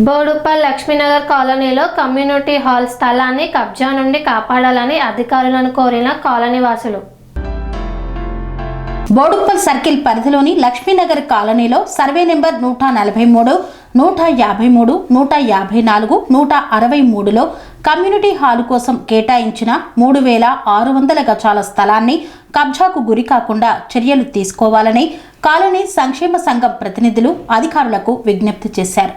బోడుప్పల్ లక్ష్మీనగర్ కాలనీలో community hall స్థలాన్ని కబ్జా నుండి కాపాడాలని అధికారులను కోరిన కాలనీ వాసులు. బోడుప్పల్ సర్కిల్ పరిధిలోని లక్ష్మీనగర్ కాలనీలో సర్వే నెంబర్ 143, 153, 154, 163లో కమ్యూనిటీ హాల్ కోసం కేటాయించిన 3600 గజాల స్థలాన్ని కబ్జాకు గురి కాకుండా చర్యలు తీసుకోవాలని కాలనీ సంక్షేమ సంఘం ప్రతినిధులు అధికారులకు విజ్ఞప్తి చేశారు.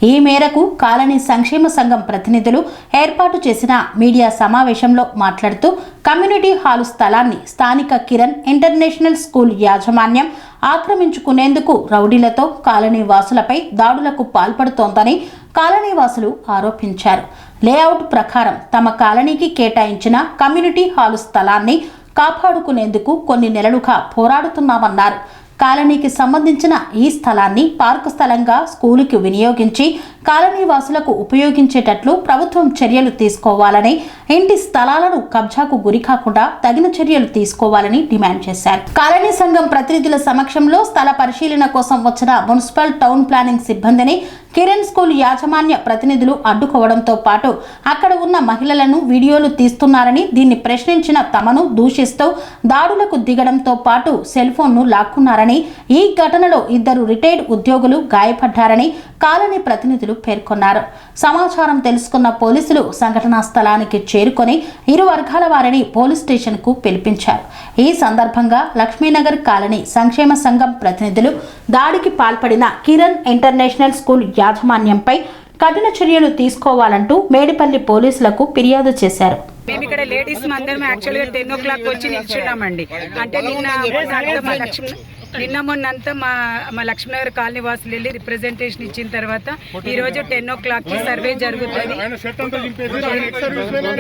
ఈ మేరకు కాలనీ సంక్షేమ సంఘం ప్రతినిధులు ఏర్పాటు చేసిన మీడియా సమావేశంలో మాట్లాడుతూ కమ్యూనిటీ హాలు స్థలాన్ని స్థానిక కిరణ్ ఇంటర్నేషనల్ స్కూల్ యాజమాన్యం ఆక్రమించుకునేందుకు రౌడీలతో కాలనీ వాసులపై దాడులకు పాల్పడుతోందని కాలనీ వాసులు ఆరోపించారు. లేఅవుట్ ప్రకారం తమ కాలనీకి కేటాయించిన కమ్యూనిటీ హాలు స్థలాన్ని కాపాడుకునేందుకు కొన్ని నెలలుగా పోరాడుతున్నామన్నారు. కాలనీకి సంబంధించిన ఈ స్థలాన్ని పార్కు స్థలంగా స్కూలుకి వినియోగించి కాలనీ వాసులకు ఉపయోగించేటట్లు ప్రభుత్వం చర్యలు తీసుకోవాలని, ఇంటి స్థలాలను కబ్జాకు గురి కాకుండా తగిన చర్యలు తీసుకోవాలని డిమాండ్ చేశారు. కాలనీ సంఘం ప్రతినిధుల సమక్షంలో స్థల పరిశీలన కోసం వచ్చిన మున్సిపల్ టౌన్ ప్లానింగ్ సిబ్బందిని కిరణ్ స్కూల్ యాజమాన్య ప్రతినిధులు అడ్డుకోవడంతో పాటు అక్కడ ఉన్న మహిళలను వీడియోలు తీస్తున్నారని, దీన్ని ప్రశ్నించిన తమను దూషిస్తూ దాడులకు దిగడంతో పాటు సెల్ ఫోన్ను లాక్కున్నారని, ఈ ఘటనలో 2 రిటైర్డ్ ఉద్యోగులు గాయపడ్డారని కాలనీ ప్రతినిధులు పేర్కొన్నారు. సమాచారం తెలుసుకున్న పోలీసులు సంఘటనా స్థలానికి చేరుకొని ఇరు వర్గాల వారిని పోలీస్ స్టేషన్ కు పిలిపించారు. ఈ సందర్భంగా లక్ష్మీనగర్ కాలనీ సంక్షేమ సంఘం ప్రతినిధులు దాడికి పాల్పడిన కిరణ్ ఇంటర్నేషనల్ స్కూల్ యాజమాన్యంపై కఠిన చర్యలు తీసుకోవాలంటూ మేడిపల్లి పోలీసులకు ఫిర్యాదు చేశారు. మేము ఇక్కడ లేడీస్ అందరం యాక్చువల్గా 10 o'clock వచ్చి నిల్చున్నామండి. అంటే నిన్న మొన్నంతా మా లక్ష్మీనగర్ కాలనీ వాసులు వెళ్ళి రిప్రజెంటేషన్ ఇచ్చిన తర్వాత ఈరోజు 10 o'clock సర్వే జరుగుతుంది.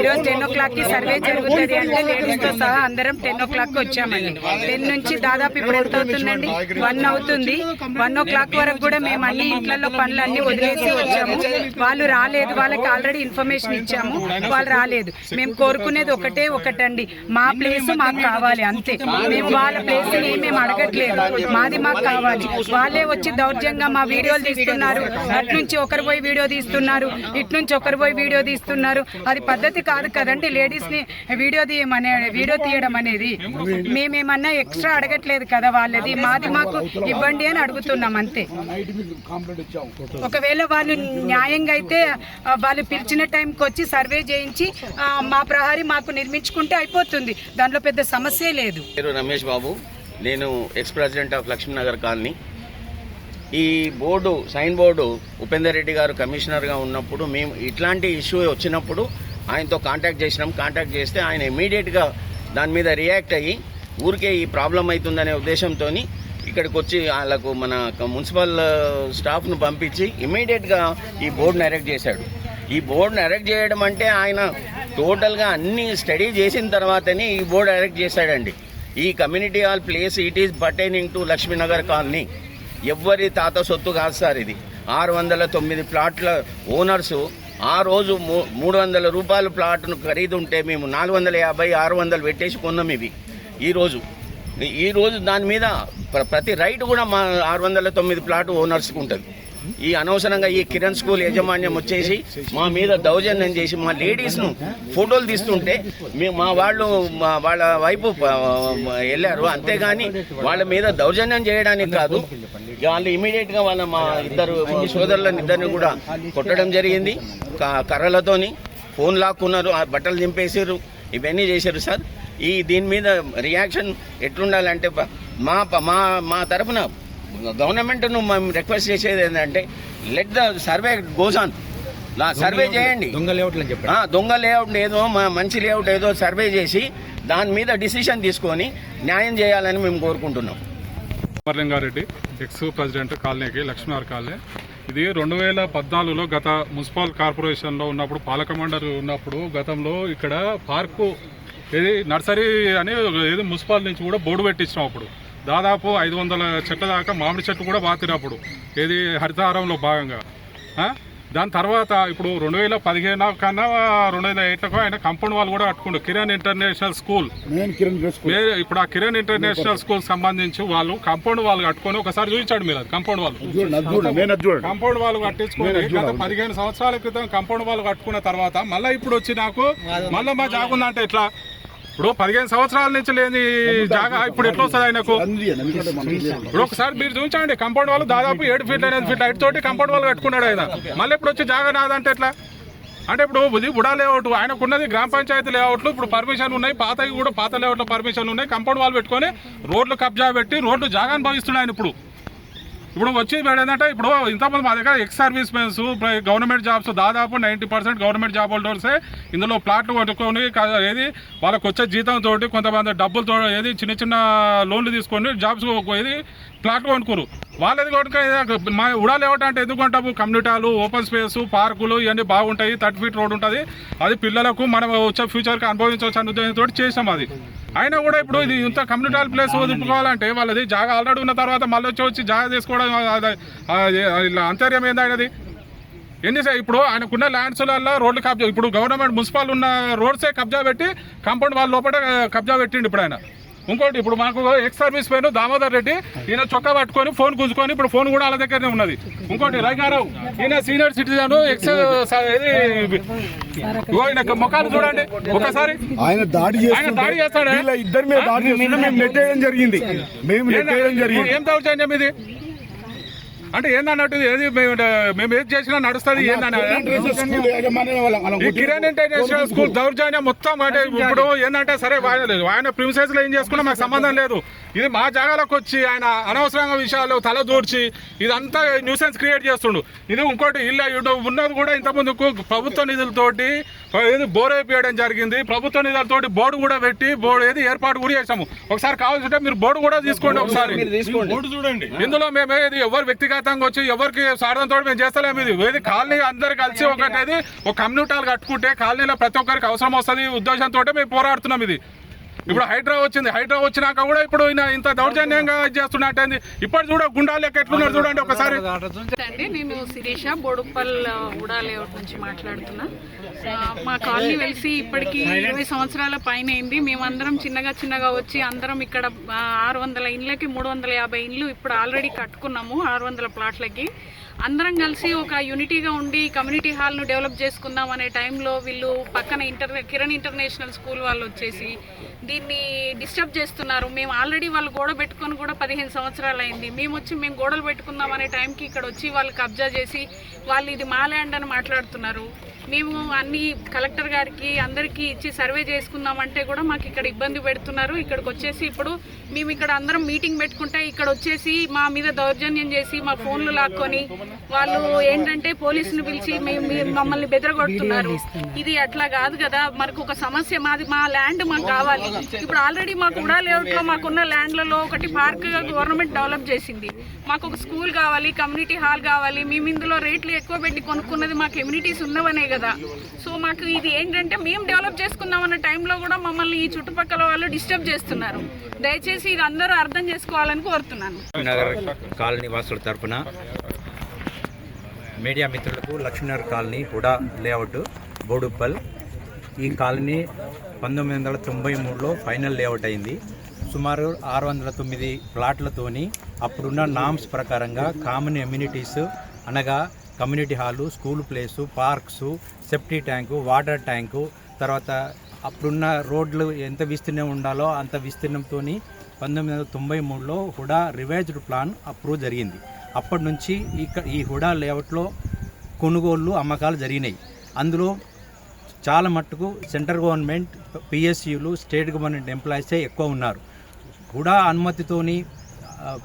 ఈరోజు 10 o'clock సర్వే జరుగుతుంది అంటే లేడీస్తో సహా అందరం 10 o'clock వచ్చామండి. 10 నుంచి దాదాపు ఇప్పుడు ఎంత అవుతుందండి, 1 అవుతుంది. 1 o'clock వరకు కూడా మేము అన్ని ఇంట్లో పనులన్నీ వదిలేసి వచ్చాము. వాళ్ళు రాలేదు, వాళ్ళకి ఆల్రెడీ ఇన్ఫర్మేషన్ ఇచ్చాము, వాళ్ళు రాలేదు. మేము కోరుకునేది ఒకటండి, మా ప్లేస్ మాకు కావాలి అంతే. మేము వాళ్ళ ప్లేస్ మేము అడగట్లేదు, మాది మాకు కావాలి. వాళ్ళే వచ్చి దౌర్జంగా మా వీడియోలు తీస్తున్నారు. అటు నుంచి ఒకరు పోయి వీడియో తీస్తున్నారు, ఇటు నుంచి ఒకరు పోయి వీడియో తీస్తున్నారు. అది పద్ధతి కాదు కదండి. లేడీస్ ని వీడియో తీయడం అనేది మేమేమన్నా ఎక్స్ట్రా అడగట్లేదు కదా, వాళ్ళది మాది మాకు ఇవ్వండి అని అడుగుతున్నాం అంతే. ఒకవేళ వాళ్ళు న్యాయంగా అయితే వాళ్ళు పిలిచిన టైంకి వచ్చి సర్వే చేయించి మా ప్రహారీ మాకు నిర్మించుకుంటే అయిపోతుంది, దాంట్లో పెద్ద సమస్య లేదు. రమేష్ బాబు, నేను ex president of Lakshmi Nagar colony. ఈ సైన్ బోర్డు ఉపేందర్ రెడ్డి గారు కమిషనర్గా ఉన్నప్పుడు మేము ఇట్లాంటి ఇష్యూ వచ్చినప్పుడు ఆయనతో కాంటాక్ట్ చేసినాం. కాంటాక్ట్ చేస్తే ఆయన ఇమీడియట్గా దాని మీద రియాక్ట్ అయ్యి ఊరికే ఈ ప్రాబ్లం అవుతుందనే ఉద్దేశంతో ఇక్కడికి వచ్చి వాళ్ళకు మన మున్సిపల్ స్టాఫ్ను పంపించి ఇమీడియట్గా ఈ బోర్డును ఎరెక్ట్ చేశాడు. ఈ బోర్డును ఎరెక్ట్ చేయడం అంటే ఆయన టోటల్గా అన్ని స్టడీ చేసిన తర్వాతనే ఈ బోర్డు ఎరెక్ట్ చేశాడండి. ఈ community hall place it is pertaining to Lakshmi Nagar colony. ఎవ్వరి తాత సొత్తు కాదు సార్ ఇది. 609 ప్లాట్ల ఓనర్సు ఆ రోజు 300 రూపాయల ప్లాట్ను ఖరీదు ఉంటే మేము 450, 600 పెట్టేసి కొన్నాం. ఇవి ఈరోజు దాని మీద ప్రతి రైట్ కూడా మా 609 ప్లాట్ ఓనర్స్కి ఉంటుంది. ఈ అనవసరంగా ఈ కిరణ్ స్కూల్ యాజమాన్యం వచ్చేసి మా మీద దౌర్జన్యం చేసి మా లేడీస్ను ఫోటోలు తీస్తుంటే మా వాళ్ళు వాళ్ళ వైపు వెళ్ళారు. అంతేగాని వాళ్ళ మీద దౌర్జన్యం చేయడానికి కాదు, వాళ్ళు ఇమీడియట్గా మా 2 సోదరులను ఇద్దరిని కూడా కొట్టడం జరిగింది. కర్రలతోని ఫోన్ లాక్కున్నారు, బట్టలు చింపేసారు, ఇవన్నీ చేశారు సార్. దీని మీద రియాక్షన్ ఎట్లుండాలంటే మా తరఫున గవర్నమెంట్ను మేము రిక్వెస్ట్ చేసేది ఏంటంటే let the survey goes on. Survey చేయండి. దొంగ లేఅవుట్ ఏదో మంచి లేఅవుట్ ఏదో సర్వే చేసి దాని మీద డిసిషన్ తీసుకొని న్యాయం చేయాలని మేము కోరుకుంటున్నాం. లింగారెడ్డి, ఎక్స్ ప్రెసిడెంట్ కాలనీకి లక్ష్మీనగర్ కాలనీ. ఇది 2014లో గత మున్సిపల్ కార్పొరేషన్లో ఉన్నప్పుడు, పాలక మండలి ఉన్నప్పుడు గతంలో ఇక్కడ పార్కు ఏది నర్సరీ అని ఏది మున్సిపల్ నుంచి కూడా బోర్డు పెట్టించినాం. అప్పుడు దాదాపు 500 చెట్ల దాకా మామిడి చెట్లు కూడా బాతినప్పుడు ఏది హరితహారంలో భాగంగా దాని తర్వాత ఇప్పుడు 2015 కన్నా 2008 ఆయన కాంపౌండ్ వాళ్ళు కూడా కట్టుకుండు కిరణ్ ఇంటర్నేషనల్ స్కూల్. ఇప్పుడు ఆ కిరణ్ ఇంటర్నేషనల్ స్కూల్ సంబంధించి వాళ్ళు కాంపౌండ్ వాళ్ళు కట్టుకొని ఒకసారి చూపించాడు మీరు. కాంపౌండ్ వాళ్ళు కట్టించుకొని గత 15 సంవత్సరాల క్రితం కాంపౌండ్ వాళ్ళు కట్టుకున్న తర్వాత మళ్ళీ ఇప్పుడు వచ్చి నాకు మళ్ళీ మా జాగుందా అంటే ఎట్లా? ఇప్పుడు 15 సంవత్సరాల నుంచి లేని జాగా ఇప్పుడు ఎట్లా వస్తుంది ఆయనకు? ఇప్పుడు ఒకసారి మీరు చూపించండి, కాంపౌండ్ వాళ్ళు దాదాపు 7 ఫీట్ల 8 ఫీట్ల హైట్ తోటి కాంపౌండ్ వాళ్ళు కట్టుకున్నాడు ఆయన. మళ్ళీ ఇప్పుడు వచ్చి జాగా నాదంటే ఎట్లా? అంటే ఇప్పుడు ఇది ఉడా లేఅవుట్, ఆయనకున్నది గ్రామ పంచాయతీ లేఅవుట్లు. ఇప్పుడు పర్మిషన్ ఉన్నాయి, పాతవి కూడా పాత లేఅవుట్లో పర్మిషన్ ఉన్నాయి. కాంపౌండ్ వాళ్ళు పెట్టుకొని రోడ్లు కబ్జా పెట్టి రోడ్లు జాగా అనుభవిస్తున్నాయి ఆయన. ఇప్పుడు వచ్చి ఏంటంటే ఇప్పుడు ఇంతమంది మా దగ్గర ex service mens, government jobs దాదాపు 90% గవర్నమెంట్ జాబ్ హోల్డర్సే ఇందులో ప్లాట్లు కొట్టుకొని ఏది వాళ్ళకి వచ్చే జీతంతో కొంతమంది డబ్బులతో ఏది చిన్న చిన్న లోన్లు తీసుకొని జాబ్స్ ఏది ప్లాట్లు కొనుక్కోరు. వాళ్ళది కొనుక మా ఉడా లేఅవుట్ అంటే ఎందుకు కొంటాము? కమ్యూనిటీ హాలు, ఓపెన్ స్పేస్, పార్కులు ఇవన్నీ బాగుంటాయి. 30 ఫీట్ రోడ్ ఉంటుంది. అది పిల్లలకు మనం వచ్చే ఫ్యూచర్కి అనుభవించవచ్చు అనే ఉద్దేశంతో చేసాం అది. అయినా కూడా ఇప్పుడు ఇది ఇంత కమ్యూనిటీ హాల్ ప్లేస్ వదులుకోవాలంటే వాళ్ళది జాగా ఆల్రెడీ ఉన్న తర్వాత మళ్ళీ వచ్చి జాగా తీసుకోవడం అంతర్యం ఏందనేది ఇప్పుడు ఆయనకున్న ల్యాండ్స్లలో రోడ్లు కబ్జా, ఇప్పుడు గవర్నమెంట్ మున్సిపల్ ఉన్న రోడ్సే కబ్జా పెట్టి కాంపౌండ్ వాళ్ళ లోపల కబ్జా పెట్టిండు ఇప్పుడు ఆయన. ఇంకోటి ఇప్పుడు మాకు ఎక్స్ సర్వీస్ పైన దామోదర్ రెడ్డి ఈయన చొక్కా పట్టుకొని ఫోన్ గుంజుకొని ఇప్పుడు ఫోన్ కూడా వాళ్ళ దగ్గరనే ఉన్నది. ఇంకోటి రైగారావు ఈయన సీనియర్ సిటిజన్ ఎక్స్ ముఖాలు చూడండి ఒకసారి. ఆయన దాడి చేస్తాడు. ఇద్దరు మేము నెట్టేయడం జరిగింది. ఏం దౌర్జన్యం ఇది అంటే ఏందన్నట్టు? ఏది మేము ఏది చేసినా నడుస్తుంది ఏందన్న? ఈ కిరణ్ ఇంటర్నేషనల్ స్కూల్ దౌర్జన్యం మొత్తం అంటే ఇప్పుడు ఏంటంటే సరే ఆయన ప్రిమిసెస్ లో ఏం చేసుకున్నా మాకు సంబంధం లేదు. ఇది మా జాగాలోకి వచ్చి ఆయన అనవసరంగా విషయాలు తల దూర్చి ఇదంతా న్యూసెన్స్ క్రియేట్ చేస్తుండు. ఇది ఇంకోటి ఇల్లు ఉన్నది కూడా ఇంతకుముందుకు ప్రభుత్వ నిధులతోటి ఏది బోర్ వేయడం జరిగింది. ప్రభుత్వ నిధులతోటి బోర్డు కూడా పెట్టి ఏది ఏర్పాటు కూడా చేసాము. ఒకసారి కావాల్సింటే మీరు బోర్డు కూడా తీసుకోండి ఒకసారి. చూడండి ఇందులో మేము ఏది ఎవరు వ్యక్తిగతంగా వచ్చి ఎవరికి సాధనతో మేము చేస్తలేము. ఇది కాలనీ అందరు కలిసి ఒకటి ఒక కమ్యూనిటీలు కట్టుకుంటే కాలనీలో ప్రతి ఒక్కరికి అవసరం వస్తుంది ఉద్దేశంతో మేము పోరాడుతున్నాం. ఇది ఇప్పుడు హైడ్రా వచ్చింది. హైడ్రా వచ్చినాక కూడా ఇప్పుడు ఇంత దౌర్జన్యంగా చేస్తున్నట్టు ఇప్పటి చూడ గుండాలు లెక్క ఎట్లున్నారు చూడండి ఒకసారి. నేను శిరీష బోడుప్పల్ ఉడా లేఅవుట్ నుంచి మాట్లాడుతున్నా. మా కాలనీ వెలిసి ఇప్పటికి 20 సంవత్సరాల పైన అయింది. మేమందరం చిన్నగా వచ్చి అందరం ఇక్కడ 600 ఇండ్లకి 350 ఇండ్లు ఇప్పుడు ఆల్రెడీ కట్టుకున్నాము. 600 ప్లాట్లకి అందరం కలిసి ఒక యూనిటీగా ఉండి కమ్యూనిటీ హాల్ను డెవలప్ చేసుకుందాం అనే టైంలో వీళ్ళు పక్కన కిరణ్ ఇంటర్నేషనల్ స్కూల్ వాళ్ళు వచ్చేసి దీన్ని డిస్టర్బ్ చేస్తున్నారు. మేము ఆల్రెడీ వాళ్ళు గోడ పెట్టుకొని కూడా 15 సంవత్సరాలు అయింది. మేము గోడలు పెట్టుకుందాం అనే టైంకి ఇక్కడ వచ్చి వాళ్ళు కబ్జా చేసి వాళ్ళు ఇది మా ల్యాండ్ అని మాట్లాడుతున్నారు. మేము అన్ని కలెక్టర్ గారికి అందరికీ ఇచ్చి సర్వే చేసుకుందామంటే కూడా మాకు ఇక్కడ ఇబ్బంది పెడుతున్నారు. ఇక్కడికి వచ్చేసి ఇప్పుడు మేము ఇక్కడ అందరం మీటింగ్ పెట్టుకుంటే ఇక్కడ వచ్చేసి మా మీద దౌర్జన్యం చేసి మా ఫోన్లు లాక్కొని వాళ్ళు ఏంటంటే పోలీసుని పిలిచి మమ్మల్ని బెదరగొడుతున్నారు. ఇది అట్లా కాదు కదా. మనకు ఒక సమస్య, మా ల్యాండ్ మాకు కావాలి. ఇప్పుడు ఆల్రెడీ మాకు ఉడా లేఅవుట్లో మాకున్న ల్యాండ్లలో ఒకటి పార్క్ గవర్నమెంట్ డెవలప్ చేసింది. మాకు ఒక స్కూల్ కావాలి, కమ్యూనిటీ హాల్ కావాలి. మేము ఇందులో రేట్లు ఎక్కువ పెట్టి కొనుక్కున్నది మా కమ్యూనిటీస్ ఉన్నవనే కదా. సో మాకు ఇది ఏంటంటే మేము డెవలప్ చేసుకుందాం అన్న టైంలో కూడా మమ్మల్ని ఈ చుట్టుపక్కల వాళ్ళు డిస్టర్బ్ చేస్తున్నారు. దయచేసి ఇది అందరూ అర్థం చేసుకోవాలని కోరుతున్నాను. నగర్ కాలనీ వాసుల తరఫున మీడియా మిత్రులకు లక్ష్మీనగర్ కాలనీ హుడా లేఅవుట్ బోడుప్పల్ ఈ కాలనీ 1993లో ఫైనల్ లేఅవుట్ అయింది. సుమారు 609 ప్లాట్లతోని అప్పుడున్న నామ్స్ ప్రకారంగా కామన్ ఎమ్యూనిటీస్ అనగా community hall, school place, parks, septic tank, water tank, తర్వాత అప్పుడున్న రోడ్లు ఎంత విస్తీర్ణం ఉండాలో అంత విస్తీర్ణంతో 1993లో హుడా రివైజ్డ్ ప్లాన్ అప్రూవ్ జరిగింది. అప్పటి నుంచి ఈ హుడా లేఅవుట్లో కొనుగోళ్ళు అమ్మకాలు జరిగినాయి. అందులో చాలా మట్టుకు సెంట్రల్ గవర్నమెంట్, పిఎస్యులు, స్టేట్ గవర్నమెంట్ ఎంప్లాయీసే ఎక్కువ ఉన్నారు. హుడా అనుమతితోని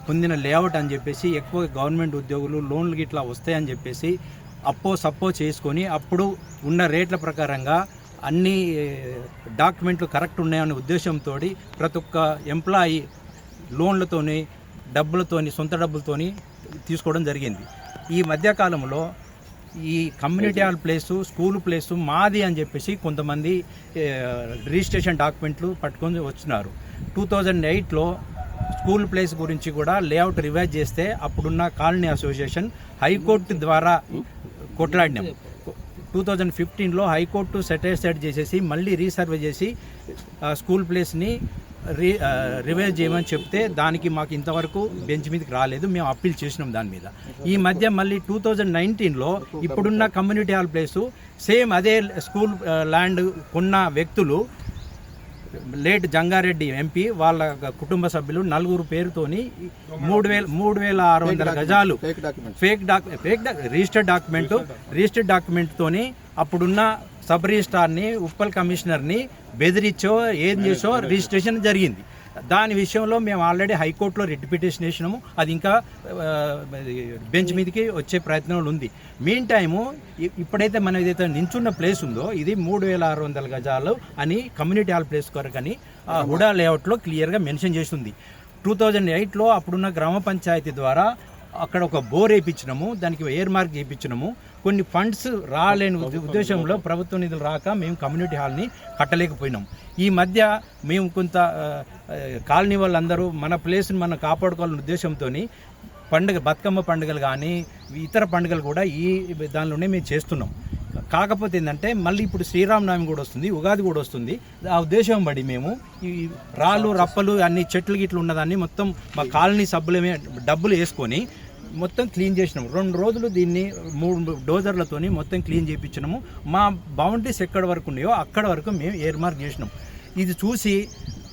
పొందిన లేఅవుట్ అని చెప్పేసి ఎక్కువ గవర్నమెంట్ ఉద్యోగులు లోన్లు గిట్లా వస్తాయని చెప్పేసి సప్పో చేసుకొని అప్పుడు ఉన్న రేట్ల ప్రకారంగా అన్ని డాక్యుమెంట్లు కరెక్ట్ ఉన్నాయనే ఉద్దేశంతో ప్రతి ఒక్క ఎంప్లాయీ లోన్లతోని డబ్బులతోని సొంత డబ్బులతోని తీసుకోవడం జరిగింది. ఈ మధ్యకాలంలో ఈ community hall place, school place మాది అని చెప్పేసి కొంతమంది రిజిస్ట్రేషన్ డాక్యుమెంట్లు పట్టుకొని వచ్చినారు. 2008లో స్కూల్ ప్లేస్ గురించి కూడా లేఅవుట్ రివైజ్ చేస్తే అప్పుడున్న కాలనీ అసోసియేషన్ హైకోర్టు ద్వారా కొట్లాడినాం. 2015లో హైకోర్టు సెటిస్ఫైడ్ చేసేసి మళ్ళీ రీసర్వే చేసి స్కూల్ ప్లేస్ని రివైజ్ చేయమని చెప్తే దానికి మాకు ఇంతవరకు బెంచ్ మీదకి రాలేదు. మేము అప్పీల్ చేసినాం దాని మీద. ఈ మధ్య మళ్ళీ 2019లో ఇప్పుడున్న కమ్యూనిటీ హాల్ ప్లేసు సేమ్ అదే స్కూల్ ల్యాండ్ కొన్న వ్యక్తులు లేట్ జంగారెడ్డి ఎంపీ వాళ్ళ కుటుంబ సభ్యులు 4 పేరుతోని 3,600 గజాలు రిజిస్టర్డ్ డాక్యుమెంట్ తోని అప్పుడున్న సబ్ రిజిస్ట్రార్ని ఉప్పల్ కమిషనర్ని బెదిరించో ఏం చేసో రిజిస్ట్రేషన్ జరిగింది. దాని విషయంలో మేము ఆల్రెడీ హైకోర్టులో రిట్ పిటిషన్ వేసినాము. అది ఇంకా బెంచ్ మీదకి వచ్చే ప్రయత్నంలో ఉంది. మీన్ టైము ఇప్పుడైతే మనం ఏదైతే నించున్న ప్లేస్ ఉందో ఇది 3,600 గజాలు అని కమ్యూనిటీ హాల్ ప్లేస్ కొరకని హుడా లేఅవుట్లో క్లియర్గా మెన్షన్ చేస్తుంది. 2008లో అప్పుడున్న గ్రామ పంచాయతీ ద్వారా అక్కడ ఒక బోర్ వేయించినాము, దానికి ఎయిర్ మార్క్ చేయించినాము. కొన్ని ఫండ్స్ రాలేని ఉద్దేశంలో ప్రభుత్వ నిధులు రాక మేము కమ్యూనిటీ హాల్ని కట్టలేకపోయినాం. ఈ మధ్య మేము కొంత కాలనీ వాళ్ళందరూ మన ప్లేస్ని మనం కాపాడుకోవాలనే ఉద్దేశంతో బతుకమ్మ పండుగలు కానీ ఇతర పండుగలు కూడా ఈ దానిలోనే మేము చేస్తున్నాం. కాకపోతే ఏంటంటే మళ్ళీ ఇప్పుడు శ్రీరామనవమి కూడా వస్తుంది, ఉగాది కూడా వస్తుంది. ఆ ఉద్దేశం బడి మేము ఈ రాళ్ళు రప్పలు అన్ని చెట్లు గిట్లు ఉన్నదాన్ని మొత్తం మా కాలనీ సభ్యులమే డబ్బులు వేసుకొని మొత్తం క్లీన్ చేసినాము. 2 రోజులు దీన్ని 3 డోజర్లతోని మొత్తం క్లీన్ చేయించినాము. మా బౌండరీస్ ఎక్కడి వరకు ఉన్నాయో అక్కడ వరకు మేము ఎయిర్ మార్క్ చేసినాం. ఇది చూసి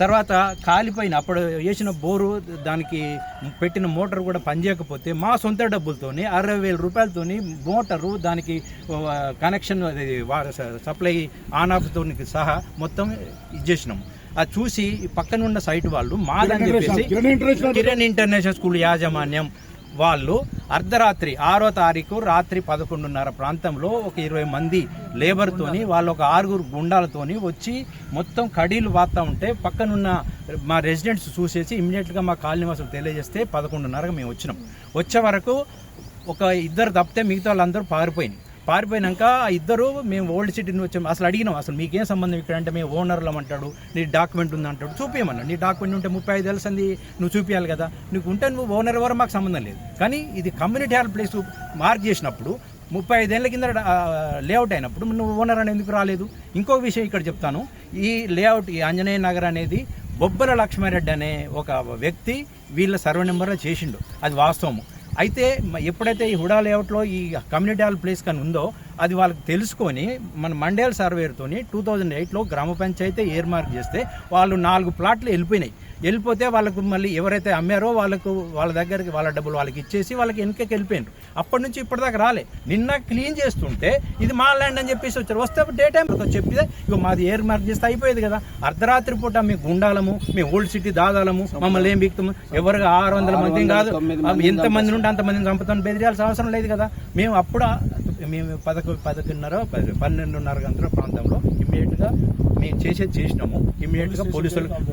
తర్వాత కాలిపోయిన అప్పుడు వేసిన బోరు దానికి పెట్టిన మోటార్ కూడా పనిచేయకపోతే మా సొంత డబ్బులతోని 60,000 రూపాయలతోని మోటారు దానికి కనెక్షన్ సప్లై ఆన్ ఆఫ్తో సహా మొత్తం ఇచ్చేసినాము. అది చూసి పక్కనున్న సైట్ వాళ్ళు మాదని చెప్పేసి కిరణ్ ఇంటర్నేషనల్ స్కూల్ యాజమాన్యం వాళ్ళు అర్ధరాత్రి 6వ తారీఖు రాత్రి 11:30 ప్రాంతంలో ఒక 20 మంది లేబర్తోని వాళ్ళు ఒక 6 గుండాలతోని వచ్చి మొత్తం కడీలు వాడుతూ ఉంటే పక్కనున్న మా రెసిడెంట్స్ చూసేసి ఇమ్మీడియట్గా మా కాలనీ వాసులు తెలియజేస్తే 11:30కి మేము వచ్చినాం. వచ్చే వరకు ఒక 2 తప్పితే మిగతా వాళ్ళందరూ పారిపోయినాక ఆ 2 మేము ఓల్డ్ సిటీని వచ్చాము. అసలు అడిగినాం, అసలు మీకేం సంబంధం ఇక్కడ అంటే మేము ఓనర్లం అంటాడు, నీ డాక్యుమెంట్ ఉందంటాడు. చూపించమన్నా, నీ డాక్యుమెంట్ ఉంటే 35 ఏళ్ళ సంది నువ్వు చూపించాలి కదా, నీకు ఉంటే నువ్వు ఓనర్ ఎవరు మాకు సంబంధం లేదు. కానీ ఇది కమ్యూనిటీ హాల్ ప్లేస్ మార్క్ చేసినప్పుడు 35 ఏళ్ళ కింద లేఅవుట్ అయినప్పుడు నువ్వు ఓనర్ అని ఎందుకు రాలేదు? ఇంకో విషయం ఇక్కడ చెప్తాను. ఈ లేఅవుట్ ఈ ఆంజనేయ నగర్ అనేది బొబ్బల లక్ష్మారెడ్డి అనే ఒక వ్యక్తి వీళ్ళ సర్వే నెంబర్లో చేసిండు, అది వాస్తవము. అయితే ఎప్పుడైతే ఈ హుడా లేఅవుట్లో ఈ కమ్యూనిటీ హాల్ ప్లేస్ కానీ ఉందో అది వాళ్ళకి తెలుసుకొని మన మండేల్ సర్వేతోని 2008లో గ్రామ పంచాయతీ ఎయిర్ మార్క్ చేస్తే వాళ్ళు 4 ప్లాట్లు వెళ్ళిపోతే వాళ్ళకు మళ్ళీ ఎవరైతే అమ్మారో వాళ్ళ దగ్గరికి వాళ్ళ డబ్బులు వాళ్ళకి ఇచ్చేసి వాళ్ళకి వెనకకి వెళ్ళిపోయినారు. అప్పటి నుంచి ఇప్పటిదాకా రాలే. నిన్న క్లీన్ చేస్తుంటే ఇది మా ల్యాండ్ అని చెప్పేసి వచ్చారు. వస్తే డే టైం చెప్పితే ఇక మాది ఎయిర్ మార్క్ చేస్తే అయిపోయేది కదా. అర్ధరాత్రి పూట మేము గుండాలము, మేము ఓల్డ్ సిటీ దాదాలము, మమ్మల్ని ఏం బిక్తాము, ఎవరుగా 600 మంది కాదు, ఎంతమంది నుండి అంతమందిని చంపుతాను బెదిరియాల్సిన అవసరం లేదు కదా. మేము 12:30 గంటల ప్రాంతంలో ఇమ్మీడియట్గా మేము చేసినాము. ఇమ్మీడియట్గా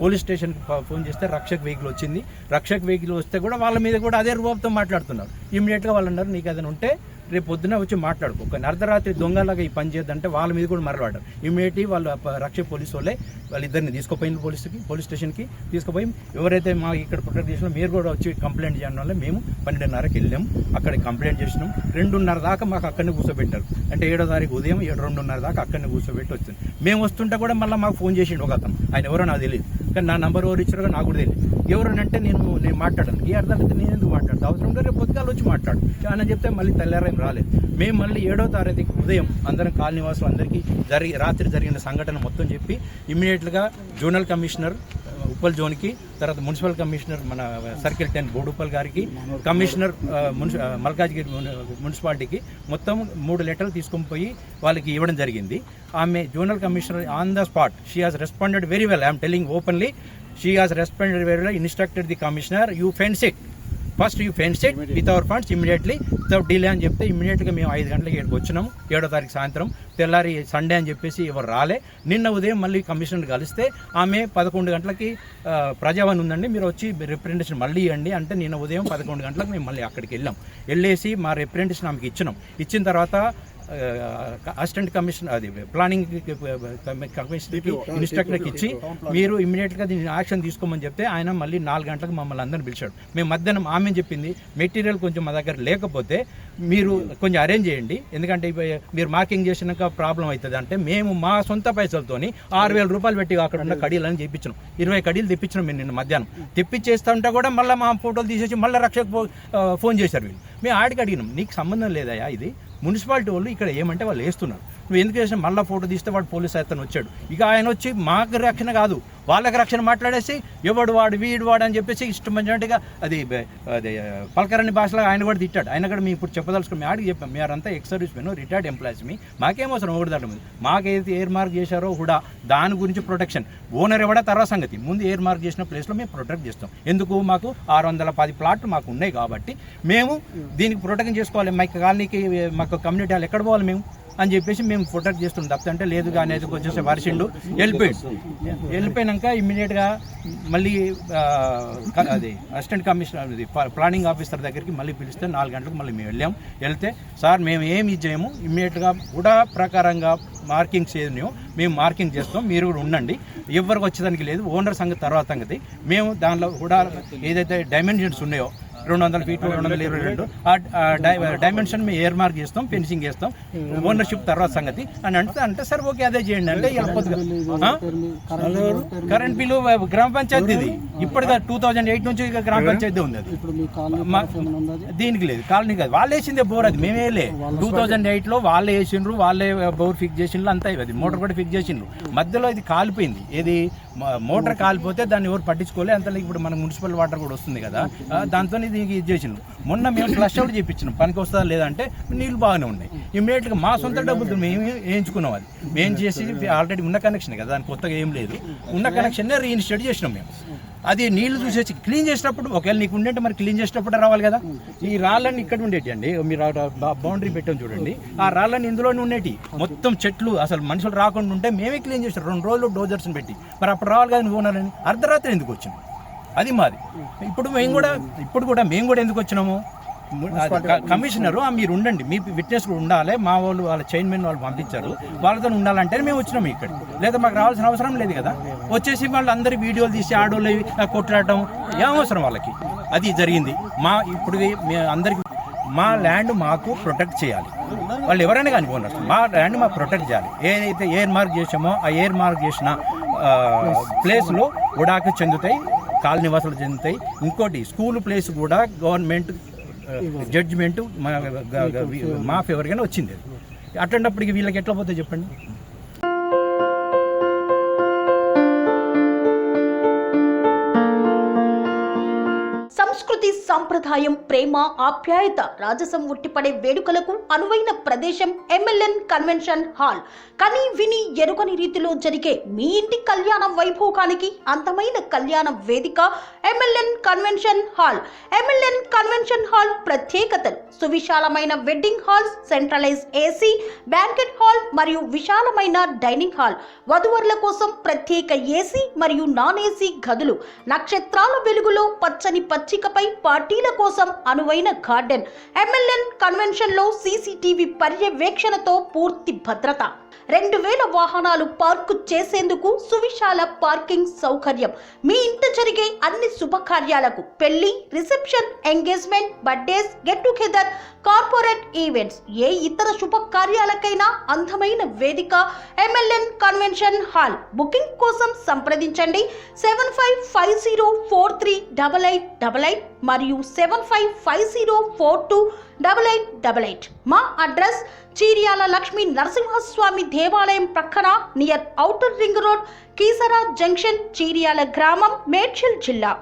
పోలీస్ స్టేషన్కి ఫోన్ చేస్తే రక్షక్ వెహికల్ వచ్చింది. రక్షక్ వెహికల్ వస్తే కూడా వాళ్ళ మీద కూడా అదే రూపంతో మాట్లాడుతున్నారు. ఇమ్మీడియట్గా వాళ్ళు అన్నారు, నీకు ఏదైనా ఉంటే రేపు పొద్దున వచ్చి మాట్లాడుకో, కానీ అర్ధరాత్రి దొంగలాగా ఈ పని చేయొద్దంటే వాళ్ళ మీద కూడా మరలాడారు. ఇమ్మీడియట్లీ వాళ్ళు రక్షక పోలీసు వాళ్ళిద్దరిని తీసుకుపోయింది పోలీస్ స్టేషన్కి తీసుకుపోయి ఎవరైతే మా ఇక్కడ ప్రొటెక్ట్ చేసినా మీరు కూడా వచ్చి కంప్లైంట్ చేయడం వల్ల మేము 12:30కి వెళ్ళాము. అక్కడ కంప్లైంట్ చేసినాం. 2:30 దాకా మాకు అక్కడనే కూర్చోబెట్టారు. అంటే 7వ తారీఖు ఉదయం 2:30 దాకా అక్కడనే కూర్చోబెట్టి వచ్చింది. మేము వస్తుంటే కూడా మళ్ళీ మాకు ఫోన్ చేసిండు ఒక అతను. ఆయన ఎవరో నాకు తెలియదు, కానీ నా నంబర్ ఎవరు ఇచ్చారో నాకు కూడా తెలియదు. ఎవరనంటే నేను మాట్లాడాను. ఈ అర్థమైతే నేను ఎందుకు మాట్లాడతాను, అవసరం ఉంటే రేపు పొద్దుగాలు వచ్చి మాట్లాడు అని చెప్తే మళ్ళీ తెల్లారేం రాలేదు. మేము మళ్ళీ 7వ తారీఖు ఉదయం అందరం కాలనీ వాసులు అందరికీ రాత్రి జరిగిన సంఘటన మొత్తం చెప్పి ఇమ్మీడియట్గా జోనల్ కమిషనర్ ఉప్పల్ జోన్కి, తర్వాత మున్సిపల్ కమిషనర్ మన సర్కిల్ 10 బోడుప్పల్ గారికి, కమిషనర్ మల్కాజ్గిరి మున్సిపాలిటీకి మొత్తం 3 లెటర్లు తీసుకొని పోయి వాళ్ళకి ఇవ్వడం జరిగింది. ఆమె zonal commissioner on the spot she has responded very well. I'm telling openly, she has responded very well. Instructed the commissioner, you fence it, first you fence it with our funds immediately without delay అని చెప్తే ఇమీడియట్గా మేము 5 గంటలకు ఇక్కడికి వచ్చినాము. 7వ తారీఖు సాయంత్రం. తెల్లారి సండే అని చెప్పేసి ఎవరు రాలే. నిన్న ఉదయం మళ్ళీ కమిషనర్ కలిస్తే ఆమె 11 గంటలకి ప్రజావాణి ఉందండి, మీరు వచ్చి రిప్రజెంటేషన్ మళ్ళీ ఇవ్వండి అంటే నిన్న ఉదయం 11 గంటలకు మేము మళ్ళీ అక్కడికి వెళ్ళేసి మా రిప్రజెంటేషన్ ఆమెకి ఇచ్చినాం. ఇచ్చిన తర్వాత అసిస్టెంట్ కమిషనర్ అది ప్లానింగ్ కమిషనర్కి ఇన్స్ట్రక్టర్కి ఇచ్చి మీరు ఇమ్మీడియట్గా దీన్ని యాక్షన్ తీసుకోమని చెప్తే ఆయన మళ్ళీ 4 గంటలకు మమ్మల్ని అందరిని పిలిచాడు. మేము మధ్యాహ్నం ఆమె చెప్పింది మెటీరియల్ కొంచెం మా దగ్గర లేకపోతే మీరు కొంచెం అరేంజ్ చేయండి, ఎందుకంటే మీరు మార్కింగ్ చేసినాక ప్రాబ్లం అవుతుంది అంటే మేము మా సొంత పైసలతోని 6,000 రూపాయలు పెట్టి అక్కడ ఉన్న కడీలని చేయించినాం. 20 కడీలు తెప్పించినాం మేము నిన్న మధ్యాహ్నం. తెప్పించేస్తా ఉంటే కూడా మళ్ళీ మా ఫోటోలు తీసేసి మళ్ళీ రక్షకు ఫోన్ చేశారు వీళ్ళు. మేము ఆడికి అడిగినాం, నీకు సంబంధం లేదయా, ఇది మున్సిపాలిటీ వాళ్ళు ఇక్కడ ఏమంటే వాళ్ళు వేస్తున్నారు, నువ్వు ఎందుకు వేసినా మళ్ళీ ఫోటో తీస్తే వాడు పోలీస్ అతను వచ్చాడు. ఇక ఆయన వచ్చి మాకు రక్షణ కాదు వాళ్ళకి రక్షణ మాట్లాడేసి ఎవడు వాడు వీడు వాడు అని చెప్పేసి ఇష్టం మంచిగా అది పలకరని భాషలో ఆయన కూడా తిట్టాడు. ఆయన కూడా మేము ఇప్పుడు చెప్పదలుచుకుని మేము ఆడికి చెప్పాం, మీరంతా ex service men retired employees, మాకేం అవసరం ఓడిదాటం ఉంది, మాకైతే ఎయిర్ మార్క్ చేశారో కూడా దాని గురించి ప్రొటెక్షన్ ఓనర్ ఎవడా తర్వాత సంగతి, ముందు ఎయిర్ మార్క్ చేసిన ప్లేస్లో మేము ప్రొటెక్ట్ చేస్తాం. ఎందుకు మాకు 610 ప్లాట్లు మాకు ఉన్నాయి కాబట్టి మేము దీనికి ప్రొటెక్షన్ చేసుకోవాలి. మా కాలనీకి మాకు కమ్యూనిటీ హాల్ ఎక్కడ పోవాలి మేము అని చెప్పేసి మేము ప్రొటెక్ట్ చేస్తున్నాం. తప్పంటే లేదు కానీ వచ్చేసి వరిసిండు వెళ్ళిపోయినాక ఇమ్మీడియట్గా మళ్ళీ అది అసిస్టెంట్ కమిషనర్ అది ప్లానింగ్ ఆఫీసర్ దగ్గరికి మళ్ళీ పిలిస్తే 4 గంటలకు మళ్ళీ మేము వెళ్తే సార్ మేము ఏమి చేయము, ఇమ్మీడియట్గా కూడా ప్రకారంగా మార్కింగ్స్ ఏదో మేము మార్కింగ్ చేస్తాం, మీరు కూడా ఉండండి, ఎవరికి వచ్చేదానికి లేదు, ఓనర్ సంగతి తర్వాత సంగతి. మేము దానిలో కూడా ఏదైతే డైమెన్షన్స్ ఉన్నాయో 200 ఫీట్లు 222 ఆ డైమెన్షన్ మేము ఎయిర్ మార్క్ చేస్తాం, ఫెన్సింగ్ చేస్తాం, ఓనర్షిప్ తర్వాత సంగతి అని అంటే సరే ఓకే అదే చేయండి అంటే కరెంట్ బిల్లు గ్రామ పంచాయతీ ఇది ఇప్పటిగా 2008 నుంచి గ్రామ పంచాయతీ ఉంది. అది దీనికి లేదు, కాలనీ కాదు, వాళ్ళు వేసిందే బోర్, అది మేమే 2008లో వాళ్ళే వేసిండ్రు, వాళ్ళే బోర్ ఫిక్స్ చేసిండ్రు, అంతా అది మోటార్ కూడా ఫిక్స్ చేసిండ్రు. మధ్యలో ఇది కాలిపోయింది, ఏది మోటార్ కాలిపోతే దాన్ని ఎవరు పట్టించుకోలే. అంత ఇప్పుడు మనకు మున్సిపల్ వాటర్ కూడా వస్తుంది కదా, దాంతో ఇది చేసిండ్రు. మొన్న మేము ఫ్లష్ అవుట్ చేయించినాం, పనికి వస్తుందా లేదంటే నీళ్ళు బాగానే ఉన్నాయి. ఇమ్మీడియట్గా మా సొంత డబ్బులతో మేము వేయించుకున్నాం. అది మేము చేసి ఆల్రెడీ ఉన్న కనెక్షన్ కదా, దానికి కొత్తగా ఏం లేదు, ఉన్న కనెక్షన్నే రీఇన్స్టేట్ చేసినాం మేము. అది నీళ్లు చూసేసి క్లీన్ చేసినప్పుడు ఒకవేళ నీకు ఉండే మరి క్లీన్ చేసినప్పుడు రావాలి కదా. ఈ రాళ్ళని ఇక్కడ ఉండేటి అండి, మీరు బౌండరీ పెట్టాం చూడండి, ఆ రాళ్ళని ఇందులోనే ఉండేటి మొత్తం చెట్లు, అసలు మనుషులు రాకుండా ఉంటే మేమే క్లీన్ చేసాం 2 రోజులు డోజర్స్ని పెట్టి. మరి అప్పుడు రావాలి కదా నువ్వు ఓనర్ అని. అర్ధరాత్రి ఎందుకు వచ్చినాం, అది మాది. ఇప్పుడు మేము కూడా ఎందుకు వచ్చినాము, కమిషనరు మీరు ఉండండి, మీ విట్నెస్ కూడా ఉండాలి, మా వాళ్ళు వాళ్ళ చైర్మన్ వాళ్ళు పంపించారు, వాళ్ళతో ఉండాలంటే మేము వచ్చినాము ఇక్కడ, లేదా మాకు రావాల్సిన అవసరం లేదు కదా. వచ్చేసి వాళ్ళు అందరి వీడియోలు తీసి ఆడోళ్ళు కొట్లాడటం ఏం అవసరం వాళ్ళకి, అది జరిగింది. ఇప్పుడు అందరికి మా ల్యాండ్ మాకు ప్రొటెక్ట్ చేయాలి, వాళ్ళు ఎవరైనా కానీ ఓనర్స్ మా ల్యాండ్ మాకు ప్రొటెక్ట్ చేయాలి. ఏదైతే ఎయిర్ మార్క్ చేసామో ఆ ఎయిర్ మార్క్ చేసిన ప్లేస్లో ఉడాకు చెందుతాయి, కాలనీ నివాసులు చెందుతాయి. ఇంకోటి స్కూల్ ప్లేస్ కూడా గవర్నమెంట్ జడ్జిమెంట్ మా ఫేవర్గానే వచ్చింది. అట్లాంటప్పటికి వీళ్ళకి ఎట్లా పోతే చెప్పండి. సంస్కృతి సంప్రదాయం ప్రేమ ఆప్యాయత రాజసం ఉట్టిపడే వేడుకలకు అనువైన ప్రదేశం MLN కన్వెన్షన్ హాల్. కని విని ఎరుగని రీతిలో జరిగే మీ ఇంటి కళ్యాణ వైభోగానికి అందమైన కళ్యాణ వేదిక MLN convention hall. MLN convention hall ప్రత్యేకతలు: సువిశాలమైన wedding halls, centralise AC banquet hall మరియు విశాలమైన డైనింగ్ హాల్, వధువరుల కోసం ప్రత్యేక AC మరియు నాన్ AC గదులు, నక్షత్రాల వెలుగులో పచ్చని పచ్చికపై పార్టీల కోసం అనువైన గార్డెన్. MLN కన్వెన్షన్ లో CCTV పర్యవేక్షణతో పూర్తి భద్రత, 2000 వాహనాలు పార్కు చేసేందుకు సువిశాల పార్కింగ్ సౌకర్యం. మీ ఇంట జరిగే అన్ని శుభకార్యాలకు, పెళ్లి, reception, engagement, birthdays, get together, corporate events, ఏ ఇతర శుభకార్యాలకైనా అందమైన వేదిక MLN కన్వెన్షన్ హాల్. బుకింగ్ కోసం సంప్రదించండి 7550438888 మరియు 7550428888. మా అడ్రస్ చీర్యాల లక్ష్మీ నరసింహస్వామి దేవాలయం ప్రక్కన, near outer ring road, Keesara junction, Cheeryal గ్రామం, మేడ్చల్ జిల్లా.